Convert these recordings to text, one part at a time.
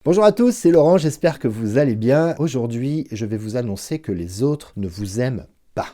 Bonjour à tous, c'est Laurent, j'espère que vous allez bien. Aujourd'hui, je vais vous annoncer que les autres ne vous aiment pas.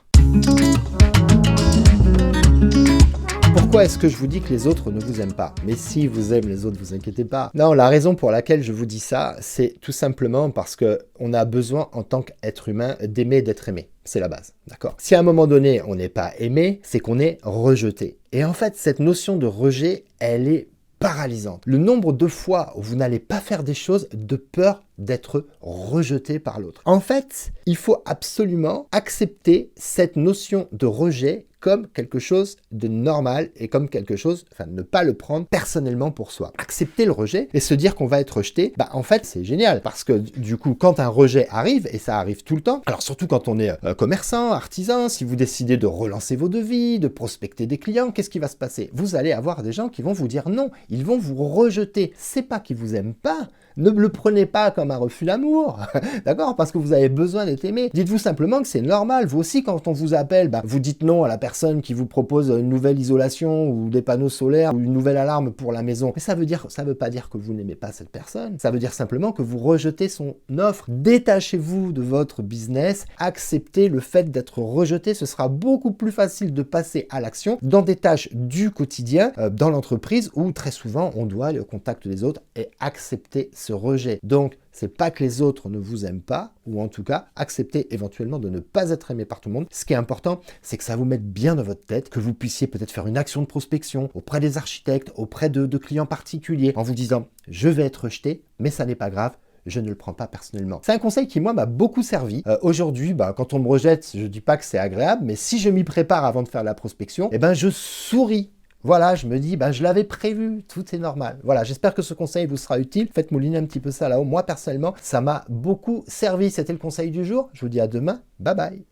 Pourquoi est-ce que je vous dis que les autres ne vous aiment pas? Mais si vous aimez les autres, vous inquiétez pas. Non, la raison pour laquelle je vous dis ça, c'est tout simplement parce qu'on a besoin en tant qu'être humain d'aimer, d'être aimé. C'est la base, d'accord? Si à un moment donné, on n'est pas aimé, c'est qu'on est rejeté. Et en fait, cette notion de rejet, elle est paralysante. Le nombre de fois où vous n'allez pas faire des choses de peur d'être rejeté par l'autre. En fait, il faut absolument accepter cette notion de rejet comme quelque chose de normal et comme quelque chose, enfin ne pas le prendre personnellement pour soi. Accepter le rejet et se dire qu'on va être rejeté, en fait c'est génial parce que du coup quand un rejet arrive, et ça arrive tout le temps, alors surtout quand on est commerçant, artisan, si vous décidez de relancer vos devis, de prospecter des clients, qu'est-ce qui va se passer? Vous allez avoir des gens qui vont vous dire non, ils vont vous rejeter. C'est pas qu'ils vous aiment pas, ne le prenez pas comme un refus d'amour, d'accord? Parce que vous avez besoin d'être aimé. Dites-vous simplement que c'est normal. Vous aussi, quand on vous appelle, vous dites non à la personne qui vous propose une nouvelle isolation ou des panneaux solaires ou une nouvelle alarme pour la maison. Mais ça veut pas dire que vous n'aimez pas cette personne. Ça veut dire simplement que vous rejetez son offre. Détachez-vous de votre business. Acceptez le fait d'être rejeté. Ce sera beaucoup plus facile de passer à l'action dans des tâches du quotidien, dans l'entreprise où très souvent on doit aller au contact des autres et accepter ce rejet. Donc, c'est pas que les autres ne vous aiment pas, ou en tout cas, acceptez éventuellement de ne pas être aimé par tout le monde. Ce qui est important, c'est que ça vous mette bien dans votre tête, que vous puissiez peut-être faire une action de prospection auprès des architectes, auprès de clients particuliers, en vous disant « je vais être rejeté, mais ça n'est pas grave ». Je ne le prends pas personnellement. C'est un conseil qui, moi, m'a beaucoup servi. Aujourd'hui, quand on me rejette, je dis pas que c'est agréable, mais si je m'y prépare avant de faire la prospection, je souris. Voilà, je me dis, je l'avais prévu, tout est normal. Voilà, j'espère que ce conseil vous sera utile. Faites mouliner un petit peu ça là-haut. Moi, personnellement, ça m'a beaucoup servi. C'était le conseil du jour. Je vous dis à demain. Bye bye.